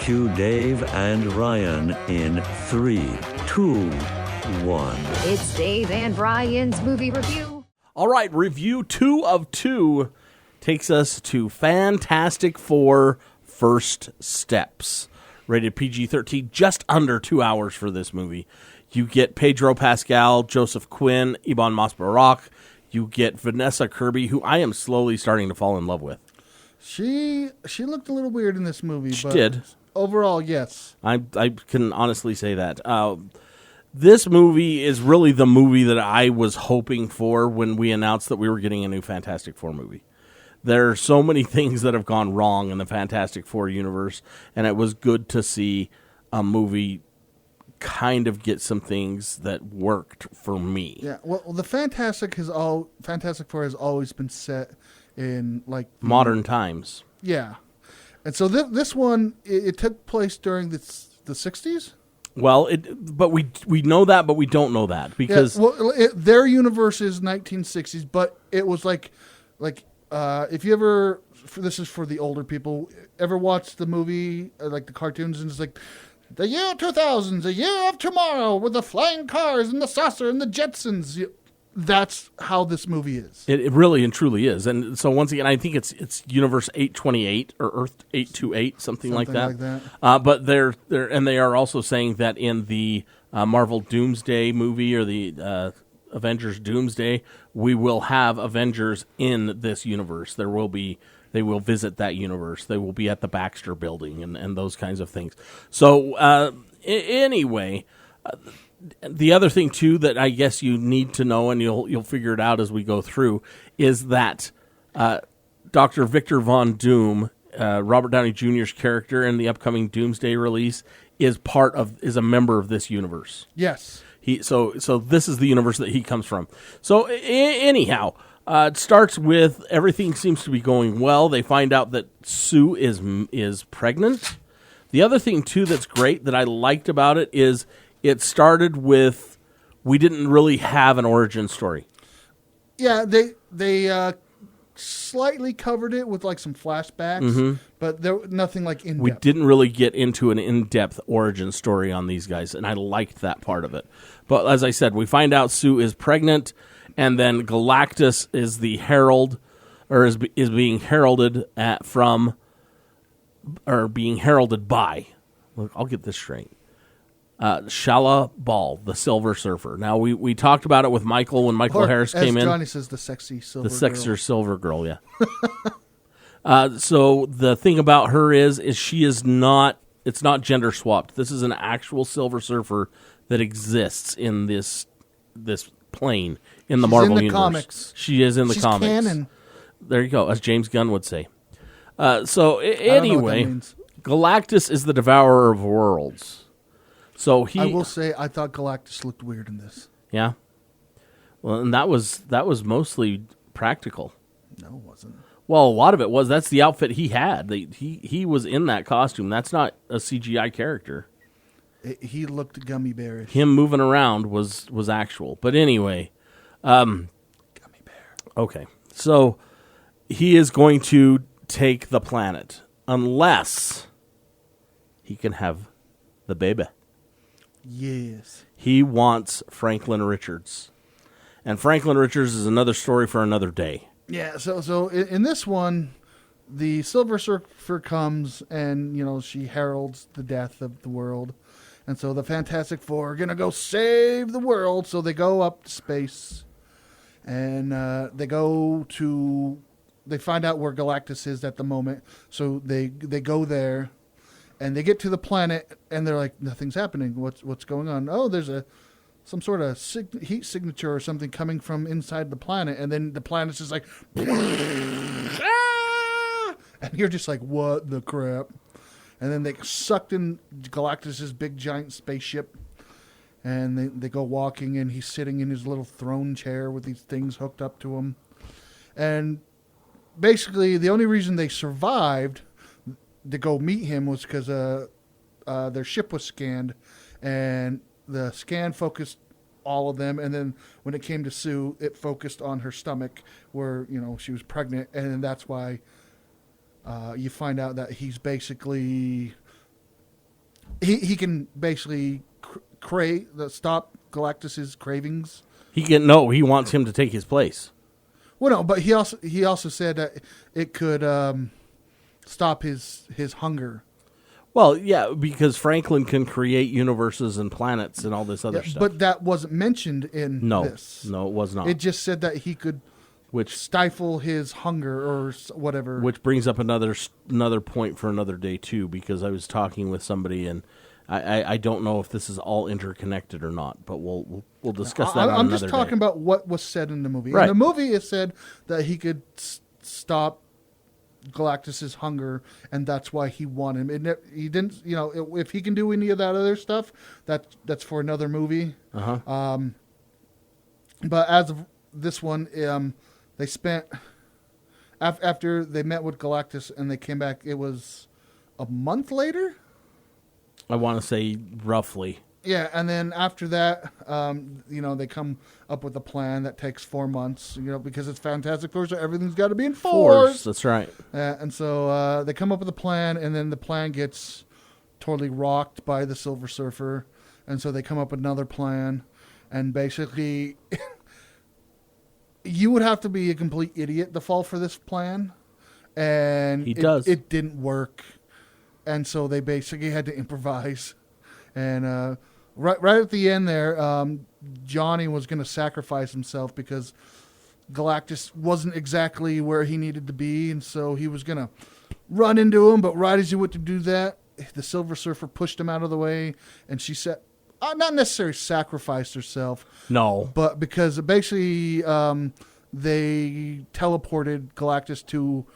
Cue Dave and Ryan in 3, 2, 1. It's Dave and Ryan's movie review. All right, review 2 of 2 takes us to Fantastic Four First Steps. Rated PG-13, just under 2 hours for this movie. You get Pedro Pascal, Joseph Quinn, Ebon Moss-Bacrach. You get Vanessa Kirby, who I am slowly starting to fall in love with. She looked a little weird in this movie. She but did. Overall, yes. I can honestly say that. This movie is really the movie that I was hoping for when we announced that we were getting a new Fantastic Four movie. There are so many things that have gone wrong in the Fantastic Four universe, and it was good to see a movie kind of get some things that worked for me. Yeah, well, the Fantastic Four has always been set in like Modern times. Yeah, and so this one it took place during the 60s. Well, but we know that, but we don't know that because their universe is 1960s, but it was like if you ever, this is for the older people, ever watched the movie like the cartoons, and it's like the year 2000, the year of tomorrow, with the flying cars and the saucer and the Jetsons. That's how this movie is. It really and truly is. And so once again, I think it's Universe 828 or Earth 828, something like that. But they are also saying that in the Marvel Doomsday movie or the Avengers Doomsday, we will have Avengers in this universe. They will visit that universe. They will be at the Baxter Building and those kinds of things. So anyway. The other thing, too, that I guess you need to know, and you'll figure it out as we go through, is that Dr. Victor Von Doom, Robert Downey Jr.'s character in the upcoming Doomsday release, is a member of this universe. Yes. So this is the universe that he comes from. So anyhow, it starts with everything seems to be going well. They find out that Sue is pregnant. The other thing, too, that's great that I liked about it is it started with we didn't really have an origin story. Yeah, they slightly covered it with like some flashbacks, but there nothing like in-depth. We didn't really get into an in-depth origin story on these guys, and I liked that part of it. But as I said, we find out Sue is pregnant, and then Galactus is the herald, or is being heralded being heralded by. Look, I'll get this straight. Shala Ball, the Silver Surfer. Now, we talked about it with Michael when Michael Harris came in. Johnny says, the sexy silver girl. The sexy silver girl, yeah. So the thing about her is she is not, it's not gender swapped. This is an actual Silver Surfer that exists in this plane in the Marvel universe. Comics. She is in the comics. She's canon. There you go, as James Gunn would say. Anyway, Galactus is the devourer of worlds. So I will say, I thought Galactus looked weird in this. Yeah. Well, and that was mostly practical. No, it wasn't. Well, a lot of it was. That's the outfit he had. He was in that costume. That's not a CGI character. He looked gummy bearish. Him moving around was actual. But anyway, gummy bear. Okay, so he is going to take the planet unless he can have the baby. Yes. He wants Franklin Richards. And Franklin Richards is another story for another day. Yeah, so in this one, the Silver Surfer comes and, she heralds the death of the world. And so the Fantastic Four are going to go save the world. So they go up to space and they find out where Galactus is at the moment. So they go there. And they get to the planet, and they're like, nothing's happening. What's going on? Oh, there's some sort of heat signature or something coming from inside the planet. And then the planet's just like, ah! And you're just like, what the crap? And then they sucked in Galactus's big, giant spaceship. And they go walking, and he's sitting in his little throne chair with these things hooked up to him. And basically, the only reason they survived to go meet him was because their ship was scanned, and the scan focused all of them, and then when it came to Sue, it focused on her stomach where she was pregnant, and that's why you find out that he's basically He can basically stop Galactus's cravings. He wants him to take his place. Well, no, but he also said that it could stop his hunger. Well, yeah, because Franklin can create universes and planets and all this other stuff. But that wasn't mentioned in this. No, it was not. It just said that he could stifle his hunger or whatever. Which brings up another point for another day, too, because I was talking with somebody, and I don't know if this is all interconnected or not, but we'll discuss that on another day. I'm just talking about what was said in the movie. Right. In the movie, it said that he could stop Galactus's hunger, and that's why he won him. He didn't, if he can do any of that other stuff, that's for another movie. Uh-huh. But as of this one, they spent after they met with Galactus and they came back. It was a month later. I want to say roughly. Yeah, and then after that, they come up with a plan that takes 4 months, because it's Fantastic Four, so everything's got to be in fours. That's right. And so they come up with a plan, and then the plan gets totally rocked by the Silver Surfer, and so they come up with another plan, and basically, you would have to be a complete idiot to fall for this plan, and it didn't work, and so they basically had to improvise, and Right at the end there, Johnny was going to sacrifice himself because Galactus wasn't exactly where he needed to be, and so he was going to run into him, but right as he went to do that, the Silver Surfer pushed him out of the way, and she said, not necessarily sacrificed herself. No. But because basically they teleported Galactus to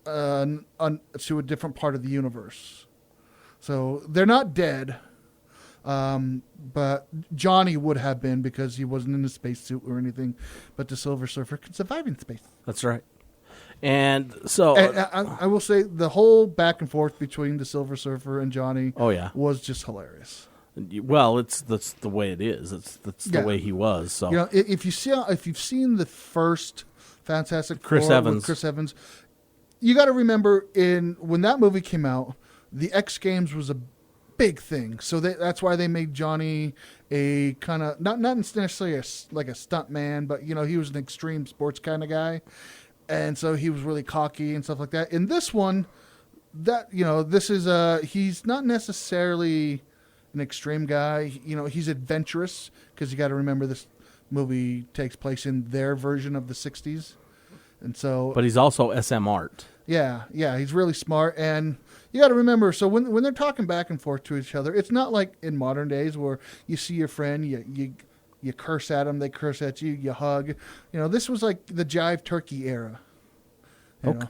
a different part of the universe. So they're not dead. But Johnny would have been because he wasn't in a spacesuit or anything. But the Silver Surfer can survive in space. That's right. And so... I will say the whole back and forth between the Silver Surfer and Johnny was just hilarious. Well, that's the way it is. That's the way he was. So if you've seen the first Fantastic Four with Chris Evans, you got to remember when that movie came out, the X Games was a big thing, so that's why they made Johnny a kind of not necessarily like a stunt man, but he was an extreme sports kind of guy, and so he was really cocky and stuff like that. In this one, this is he's not necessarily an extreme guy. He's adventurous because you got to remember this movie takes place in their version of the '60s, and so. But he's also SM art. Yeah, he's really smart, and you got to remember. So when they're talking back and forth to each other, it's not like in modern days where you see your friend, you curse at them, they curse at you, you hug. This was like the Jive Turkey era. Okay.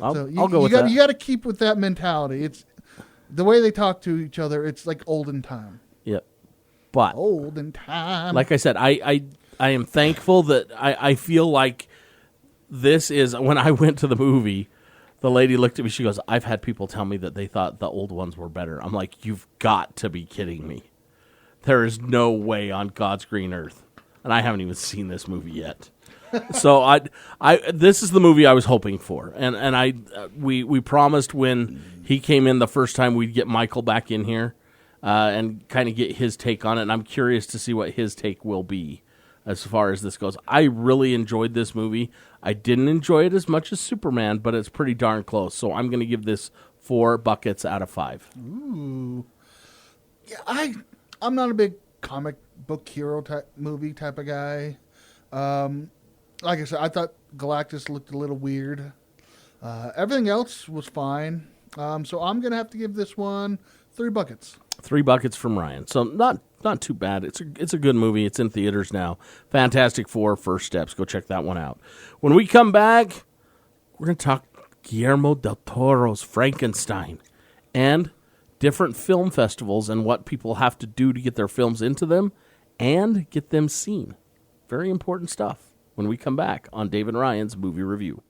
I'll go with that. that. You got to keep with that mentality. It's the way they talk to each other. It's like olden time. Yep. But olden time. Like I said, I am thankful that I feel like. This is, when I went to the movie, the lady looked at me, she goes, I've had people tell me that they thought the old ones were better. I'm like, you've got to be kidding me. There is no way on God's green earth. And I haven't even seen this movie yet. So this is the movie I was hoping for. And we promised when he came in the first time we'd get Michael back in here and kind of get his take on it. And I'm curious to see what his take will be. As far as this goes, I really enjoyed this movie. I didn't enjoy it as much as Superman, but it's pretty darn close. So I'm going to give this 4 buckets out of 5. Ooh, yeah, I'm not a big comic book hero movie type of guy. Like I said, I thought Galactus looked a little weird. Everything else was fine. So I'm going to have to give this one 3 buckets. 3 buckets from Ryan. So not too bad. It's a good movie. It's in theaters now. Fantastic Four, First Steps. Go check that one out. When we come back, we're going to talk Guillermo del Toro's Frankenstein and different film festivals and what people have to do to get their films into them and get them seen. Very important stuff when we come back on Dave and Ryan's Movie Review.